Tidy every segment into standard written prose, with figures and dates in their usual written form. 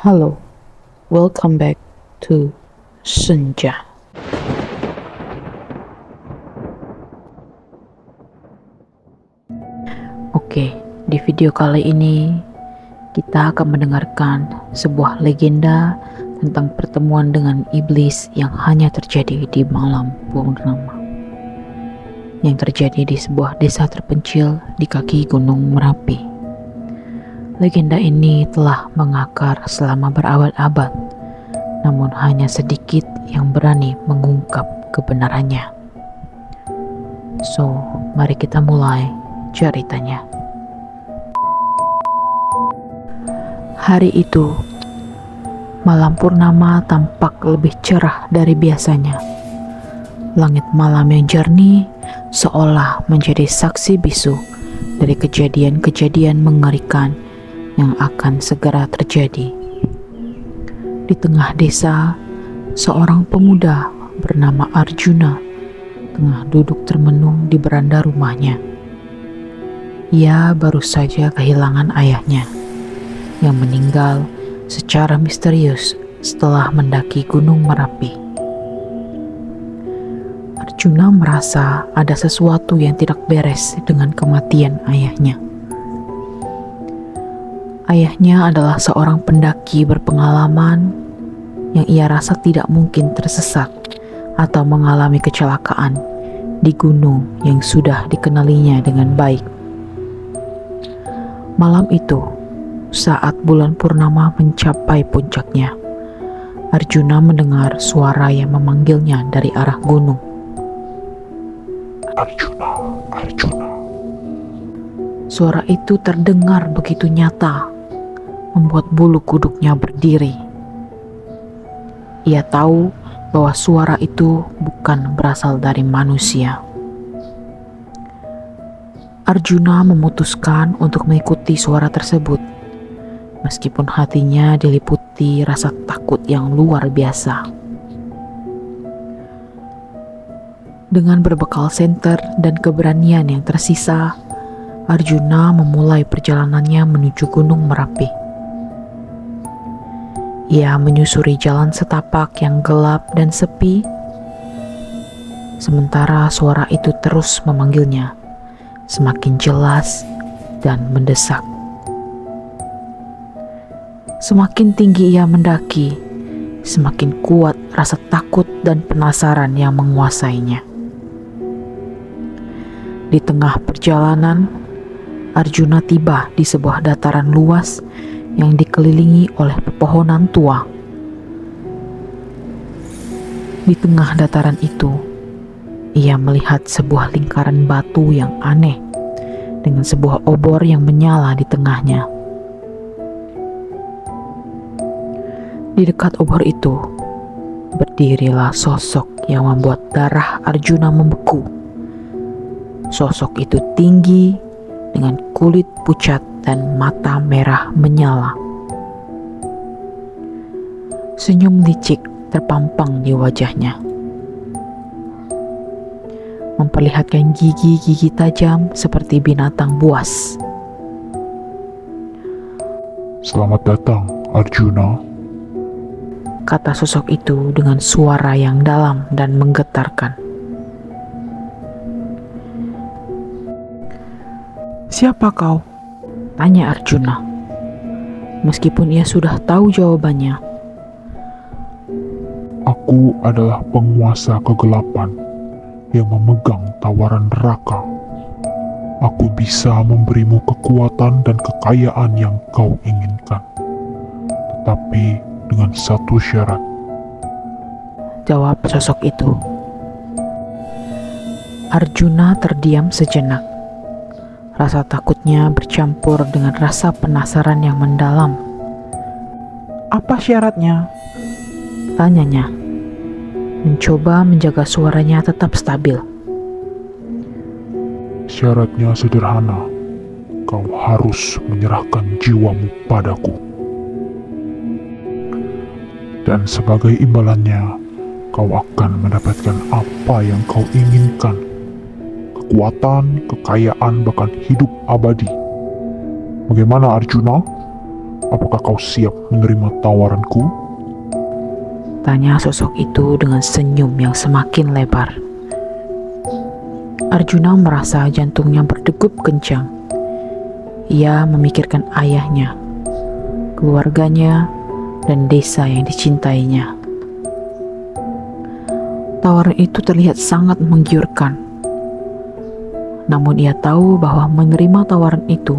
Hello, welcome back to Senja. Oke, di video kali ini kita akan mendengarkan sebuah legenda tentang pertemuan dengan iblis yang hanya terjadi di malam purnama, yang terjadi di sebuah desa terpencil di kaki Gunung Merapi. Legenda ini telah mengakar selama berabad-abad, namun hanya sedikit yang berani mengungkap kebenarannya. So, mari kita mulai ceritanya. Hari itu, malam purnama tampak lebih cerah dari biasanya. Langit malam yang jernih seolah menjadi saksi bisu dari kejadian-kejadian mengerikan yang akan segera terjadi. Di tengah desa, seorang pemuda bernama Arjuna tengah duduk termenung di beranda rumahnya. Ia baru saja kehilangan ayahnya yang meninggal secara misterius setelah mendaki Gunung Merapi. Arjuna merasa ada sesuatu yang tidak beres dengan kematian ayahnya. Ayahnya adalah seorang pendaki berpengalaman yang ia rasa tidak mungkin tersesat atau mengalami kecelakaan di gunung yang sudah dikenalinya dengan baik. Malam itu, saat bulan purnama mencapai puncaknya, Arjuna mendengar suara yang memanggilnya dari arah gunung. Arjuna, Arjuna. Suara itu terdengar begitu nyata, membuat bulu kuduknya berdiri. Ia tahu bahwa suara itu bukan berasal dari manusia. Arjuna memutuskan untuk mengikuti suara tersebut, meskipun hatinya diliputi rasa takut yang luar biasa. Dengan berbekal senter dan keberanian yang tersisa, Arjuna memulai perjalanannya menuju Gunung Merapi. Ia menyusuri jalan setapak yang gelap dan sepi, sementara suara itu terus memanggilnya, semakin jelas dan mendesak. Semakin tinggi ia mendaki, semakin kuat rasa takut dan penasaran yang menguasainya. Di tengah perjalanan, Arjuna tiba di sebuah dataran luas yang dikelilingi oleh pepohonan tua. Di tengah dataran itu, ia melihat sebuah lingkaran batu yang aneh dengan sebuah obor yang menyala di tengahnya. Di dekat obor itu, berdirilah sosok yang membuat darah Arjuna membeku. Sosok itu tinggi dengan kulit pucat dan mata merah menyala. Senyum licik terpampang di wajahnya, memperlihatkan gigi-gigi tajam seperti binatang buas. Selamat datang, Arjuna. Kata sosok itu dengan suara yang dalam dan menggetarkan. Siapa kau? Tanya Arjuna, meskipun ia sudah tahu jawabannya. Aku adalah penguasa kegelapan yang memegang tawaran neraka. Aku bisa memberimu kekuatan dan kekayaan yang kau inginkan, tetapi dengan satu syarat. Jawab sosok itu. Arjuna terdiam sejenak. Rasa takutnya bercampur dengan rasa penasaran yang mendalam. Apa syaratnya? Tanyanya, mencoba menjaga suaranya tetap stabil. Syaratnya sederhana. Kau harus menyerahkan jiwamu padaku. Dan sebagai imbalannya, kau akan mendapatkan apa yang kau inginkan. Kekuatan, kekayaan, bahkan hidup abadi. Bagaimana Arjuna? Apakah kau siap menerima tawaranku? Tanya sosok itu dengan senyum yang semakin lebar. Arjuna merasa jantungnya berdegup kencang. Ia memikirkan ayahnya, keluarganya, dan desa yang dicintainya. Tawaran itu terlihat sangat menggiurkan. Namun ia tahu bahwa menerima tawaran itu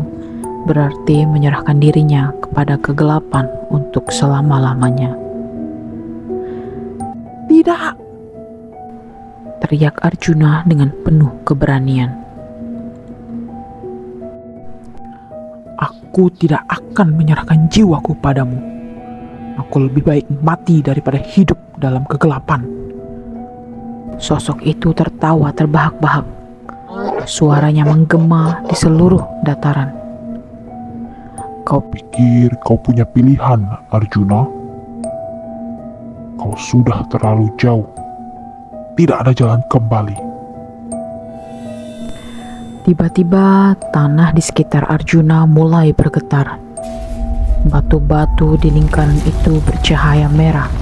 berarti menyerahkan dirinya kepada kegelapan untuk selama-lamanya. "Tidak!" teriak Arjuna dengan penuh keberanian. "Aku tidak akan menyerahkan jiwaku padamu. Aku lebih baik mati daripada hidup dalam kegelapan." Sosok itu tertawa terbahak-bahak. Suaranya menggema di seluruh dataran. Kau pikir kau punya pilihan, Arjuna? Kau sudah terlalu jauh. Tidak ada jalan kembali. Tiba-tiba tanah di sekitar Arjuna mulai bergetar. Batu-batu di lingkaran itu bercahaya merah.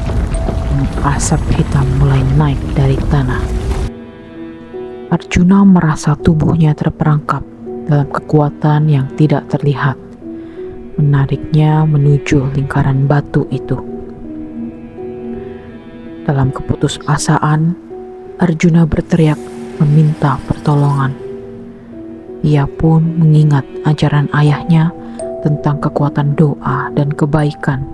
Asap hitam mulai naik dari tanah. Arjuna merasa tubuhnya terperangkap dalam kekuatan yang tidak terlihat, menariknya menuju lingkaran batu itu. Dalam keputusasaan, Arjuna berteriak meminta pertolongan. Ia pun mengingat ajaran ayahnya tentang kekuatan doa dan kebaikan.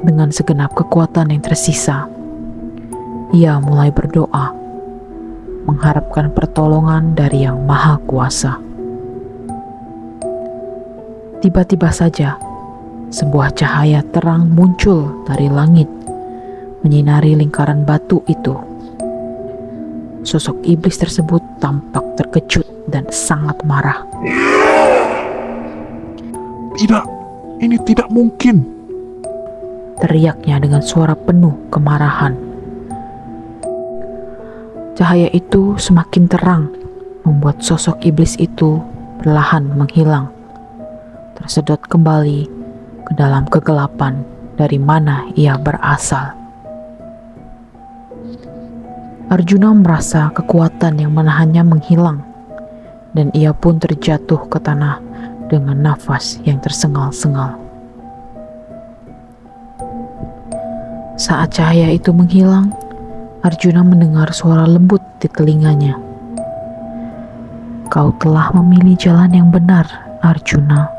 Dengan segenap kekuatan yang tersisa, ia mulai berdoa, mengharapkan pertolongan dari Yang Maha Kuasa. Tiba-tiba saja, sebuah cahaya terang muncul dari langit, menyinari lingkaran batu itu. Sosok iblis tersebut tampak terkejut dan sangat marah. Tidak, ini tidak mungkin, teriaknya dengan suara penuh kemarahan. Cahaya itu semakin terang, membuat sosok iblis itu perlahan menghilang, tersedot kembali ke dalam kegelapan dari mana ia berasal. Arjuna merasa kekuatan yang menahannya menghilang, dan ia pun terjatuh ke tanah dengan nafas yang tersengal-sengal. Saat cahaya itu menghilang, Arjuna mendengar suara lembut di telinganya. "Kau telah memilih jalan yang benar, Arjuna.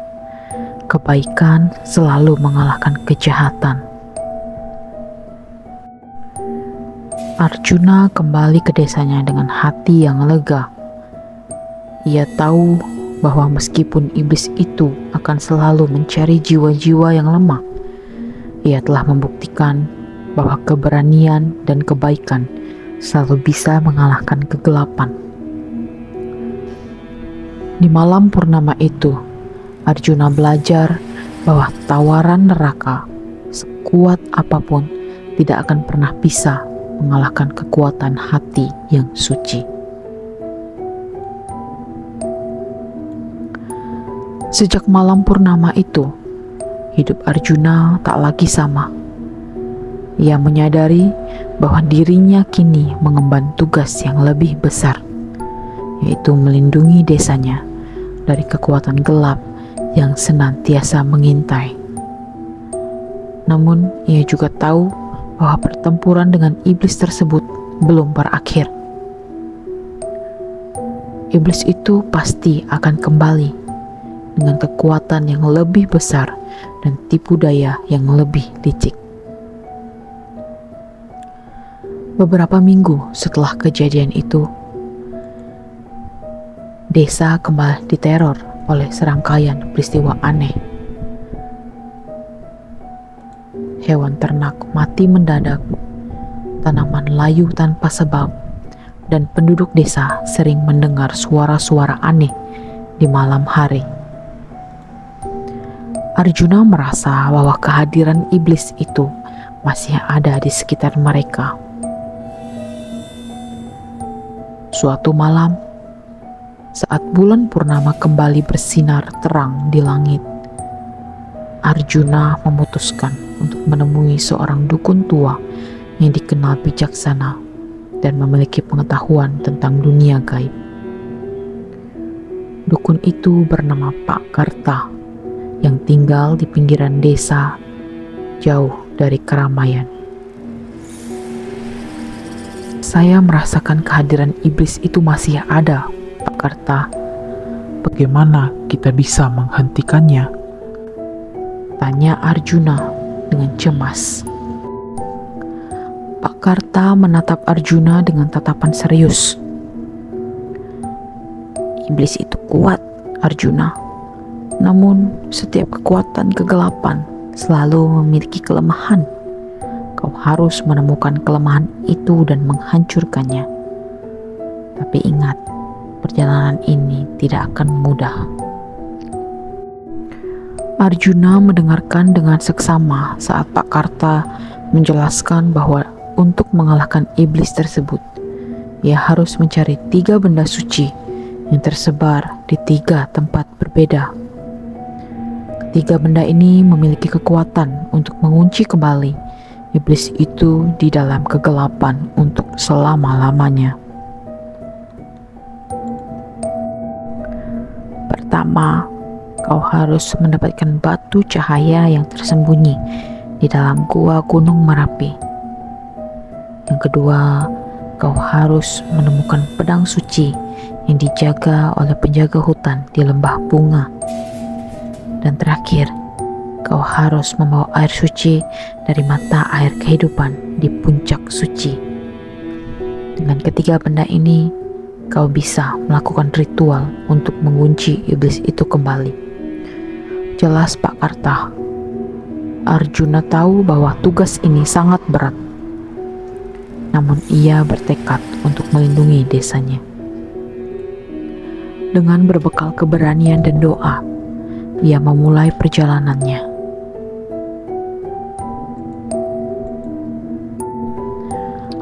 Kebaikan selalu mengalahkan kejahatan." Arjuna kembali ke desanya dengan hati yang lega. Ia tahu bahwa meskipun iblis itu akan selalu mencari jiwa-jiwa yang lemah, ia telah membuktikan bahwa keberanian dan kebaikan selalu bisa mengalahkan kegelapan. Di malam purnama itu, Arjuna belajar bahwa tawaran neraka sekuat apapun tidak akan pernah bisa mengalahkan kekuatan hati yang suci. Sejak malam purnama itu, hidup Arjuna tak lagi sama. Ia menyadari bahwa dirinya kini mengemban tugas yang lebih besar, yaitu melindungi desanya dari kekuatan gelap yang senantiasa mengintai. Namun, ia juga tahu bahwa pertempuran dengan iblis tersebut belum berakhir. Iblis itu pasti akan kembali dengan kekuatan yang lebih besar dan tipu daya yang lebih licik. Beberapa minggu setelah kejadian itu, desa kembali diteror oleh serangkaian peristiwa aneh. Hewan ternak mati mendadak, tanaman layu tanpa sebab, dan penduduk desa sering mendengar suara-suara aneh di malam hari. Arjuna merasa bahwa kehadiran iblis itu masih ada di sekitar mereka. Suatu malam, saat bulan purnama kembali bersinar terang di langit, Arjuna memutuskan untuk menemui seorang dukun tua yang dikenal bijaksana dan memiliki pengetahuan tentang dunia gaib. Dukun itu bernama Pak Karta yang tinggal di pinggiran desa jauh dari keramaian. Saya merasakan kehadiran iblis itu masih ada, Pak Karta. Bagaimana kita bisa menghentikannya? Tanya Arjuna dengan cemas. Pak Karta menatap Arjuna dengan tatapan serius. Iblis itu kuat, Arjuna. Namun setiap kekuatan kegelapan selalu memiliki kelemahan. Kau harus menemukan kelemahan itu dan menghancurkannya. Tapi ingat, perjalanan ini tidak akan mudah. Arjuna mendengarkan dengan seksama saat Pak Karta menjelaskan bahwa untuk mengalahkan iblis tersebut, ia harus mencari 3 benda suci yang tersebar di 3 tempat berbeda. Ketiga benda ini memiliki kekuatan untuk mengunci kembali iblis itu di dalam kegelapan untuk selama-lamanya. Pertama, kau harus mendapatkan batu cahaya yang tersembunyi di dalam gua Gunung Merapi. Yang kedua, kau harus menemukan pedang suci yang dijaga oleh penjaga hutan di lembah bunga. Dan terakhir, kau harus membawa air suci dari mata air kehidupan di puncak suci. Dengan ketiga benda ini, kau bisa melakukan ritual untuk mengunci iblis itu kembali. Jelas, Pak Karta. Arjuna tahu bahwa tugas ini sangat berat. Namun ia bertekad untuk melindungi desanya. Dengan berbekal keberanian dan doa, ia memulai perjalanannya.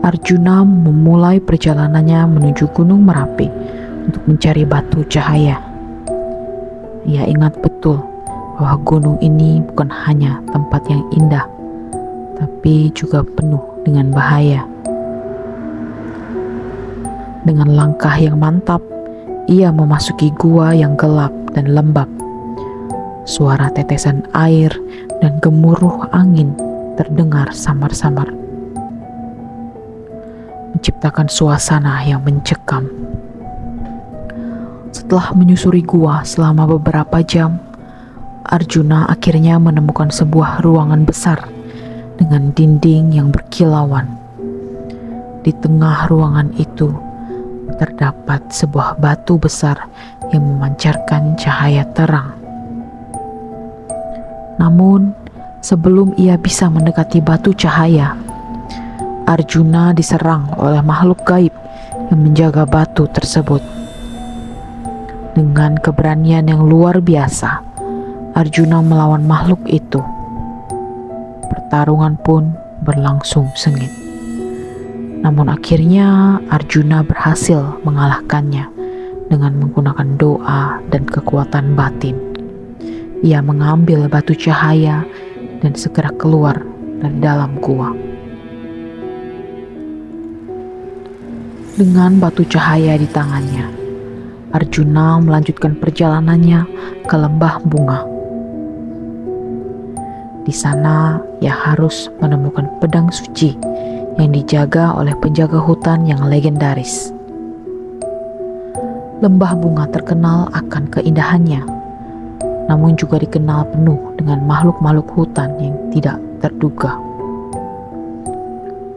Arjuna memulai perjalanannya menuju Gunung Merapi untuk mencari batu cahaya. Ia ingat betul bahwa gunung ini bukan hanya tempat yang indah, tapi juga penuh dengan bahaya. Dengan langkah yang mantap, ia memasuki gua yang gelap dan lembab. Suara tetesan air dan gemuruh angin terdengar samar-samar, menciptakan suasana yang mencekam. Setelah menyusuri gua selama beberapa jam, Arjuna akhirnya menemukan sebuah ruangan besar dengan dinding yang berkilauan. Di tengah ruangan itu terdapat sebuah batu besar yang memancarkan cahaya terang. Namun, sebelum ia bisa mendekati batu cahaya, Arjuna diserang oleh makhluk gaib yang menjaga batu tersebut. Dengan keberanian yang luar biasa, Arjuna melawan makhluk itu. Pertarungan pun berlangsung sengit. Namun akhirnya Arjuna berhasil mengalahkannya dengan menggunakan doa dan kekuatan batin. Ia mengambil batu cahaya dan segera keluar dari dalam gua. Dengan batu cahaya di tangannya, Arjuna melanjutkan perjalanannya ke lembah bunga. Di sana ia harus menemukan pedang suci yang dijaga oleh penjaga hutan yang legendaris. Lembah bunga terkenal akan keindahannya, namun juga dikenal penuh dengan makhluk-makhluk hutan yang tidak terduga.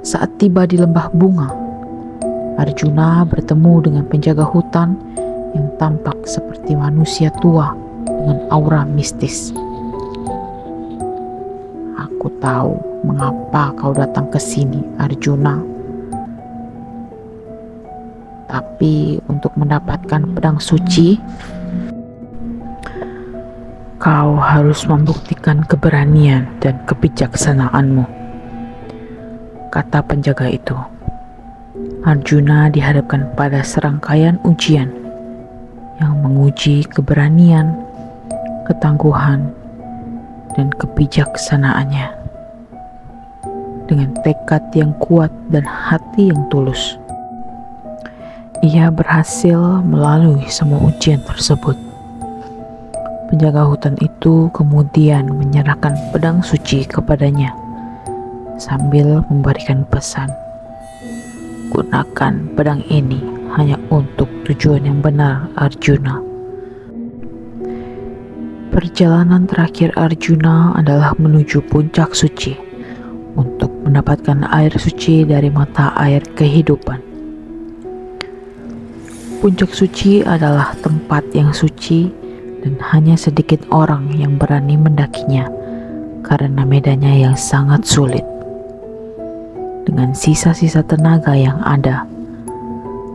Saat tiba di lembah bunga, Arjuna bertemu dengan penjaga hutan yang tampak seperti manusia tua dengan aura mistis. Aku tahu mengapa kau datang ke sini, Arjuna. Tapi untuk mendapatkan pedang suci, kau harus membuktikan keberanian dan kebijaksanaanmu, kata penjaga itu. Arjuna dihadapkan pada serangkaian ujian yang menguji keberanian, ketangguhan, dan kebijaksanaannya. Dengan tekad yang kuat dan hati yang tulus, ia berhasil melalui semua ujian tersebut. Penjaga hutan itu kemudian menyerahkan pedang suci kepadanya sambil memberikan pesan, "Gunakan pedang ini hanya untuk tujuan yang benar, Arjuna." Perjalanan terakhir Arjuna adalah menuju puncak suci untuk mendapatkan air suci dari mata air kehidupan. Puncak suci adalah tempat yang suci dan hanya sedikit orang yang berani mendakinya karena medannya yang sangat sulit. Dengan sisa-sisa tenaga yang ada,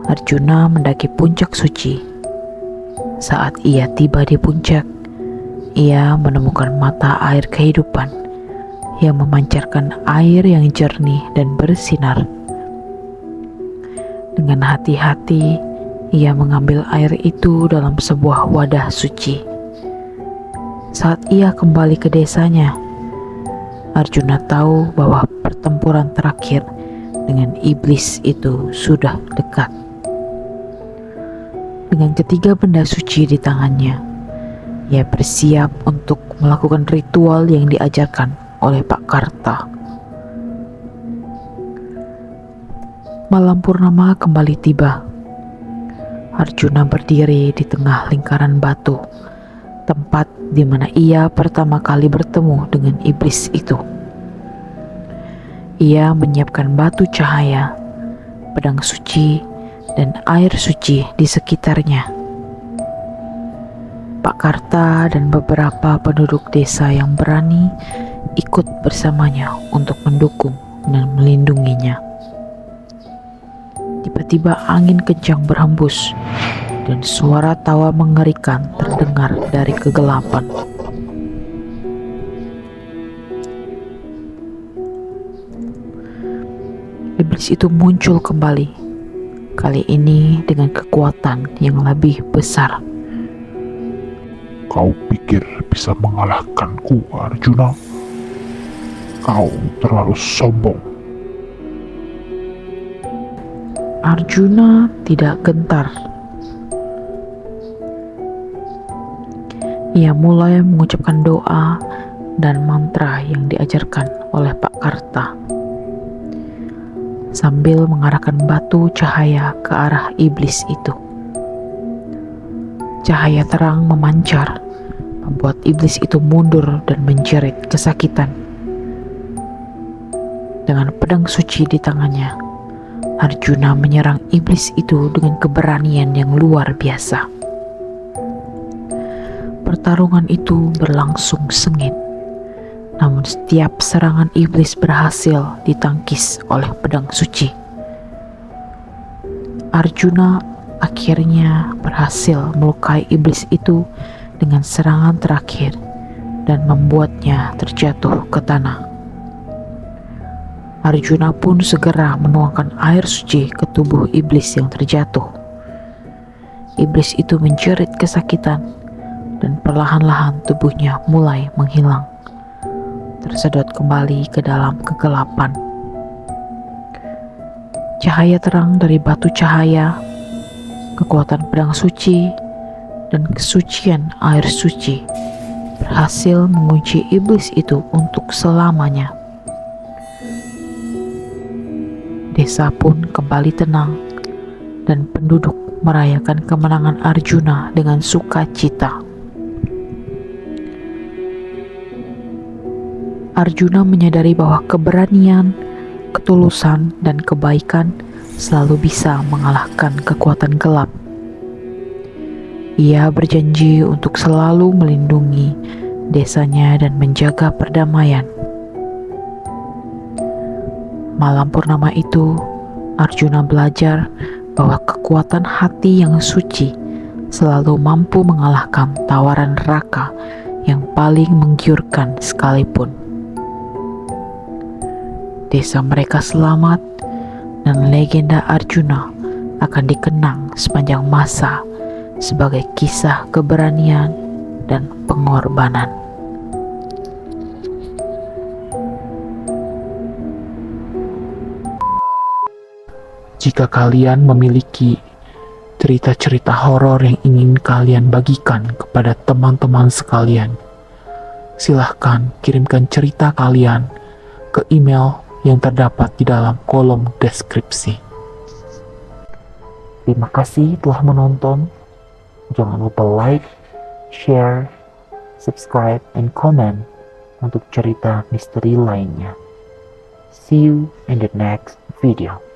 Arjuna mendaki puncak suci. Saat ia tiba di puncak, ia menemukan mata air kehidupan yang memancarkan air yang jernih dan bersinar. Dengan hati-hati, ia mengambil air itu dalam sebuah wadah suci. Saat ia kembali ke desanya, Arjuna tahu bahwa pertempuran terakhir dengan iblis itu sudah dekat. Dengan ketiga benda suci di tangannya, ia bersiap untuk melakukan ritual yang diajarkan oleh Pak Karta. Malam purnama kembali tiba. Arjuna berdiri di tengah lingkaran batu, tempat di mana ia pertama kali bertemu dengan iblis itu. Ia menyiapkan batu cahaya, pedang suci, dan air suci di sekitarnya. Pak Karta dan beberapa penduduk desa yang berani ikut bersamanya untuk mendukung dan melindunginya. Tiba-tiba angin kencang berhembus dan suara tawa mengerikan terdengar dari kegelapan. Iblis itu muncul kembali, kali ini dengan kekuatan yang lebih besar. Kau pikir bisa mengalahkanku, Arjuna? Kau terlalu sombong. Arjuna tidak gentar. Ia mulai mengucapkan doa dan mantra yang diajarkan oleh Pak Karta, sambil mengarahkan batu cahaya ke arah iblis itu. Cahaya terang memancar, membuat iblis itu mundur dan menjerit kesakitan. Dengan pedang suci di tangannya, Arjuna menyerang iblis itu dengan keberanian yang luar biasa. Pertarungan itu berlangsung sengit, namun setiap serangan iblis berhasil ditangkis oleh pedang suci. Arjuna akhirnya berhasil melukai iblis itu dengan serangan terakhir dan membuatnya terjatuh ke tanah. Arjuna pun segera menuangkan air suci ke tubuh iblis yang terjatuh. Iblis itu menjerit kesakitan dan perlahan-lahan tubuhnya mulai menghilang, tersedot kembali ke dalam kegelapan. Cahaya terang dari batu cahaya, kekuatan pedang suci, dan kesucian air suci berhasil mengunci iblis itu untuk selamanya. Desa pun kembali tenang dan penduduk merayakan kemenangan Arjuna dengan sukacita. Arjuna menyadari bahwa keberanian, ketulusan, dan kebaikan selalu bisa mengalahkan kekuatan gelap. Ia berjanji untuk selalu melindungi desanya dan menjaga perdamaian. Malam purnama itu, Arjuna belajar bahwa kekuatan hati yang suci selalu mampu mengalahkan tawaran neraka yang paling menggiurkan sekalipun. Desa mereka selamat dan legenda Arjuna akan dikenang sepanjang masa sebagai kisah keberanian dan pengorbanan. Jika kalian memiliki cerita-cerita horor yang ingin kalian bagikan kepada teman-teman sekalian, silahkan kirimkan cerita kalian ke email yang terdapat di dalam kolom deskripsi. Terima kasih telah menonton. Jangan lupa like, share, subscribe, and comment untuk cerita misteri lainnya. See you in the next video.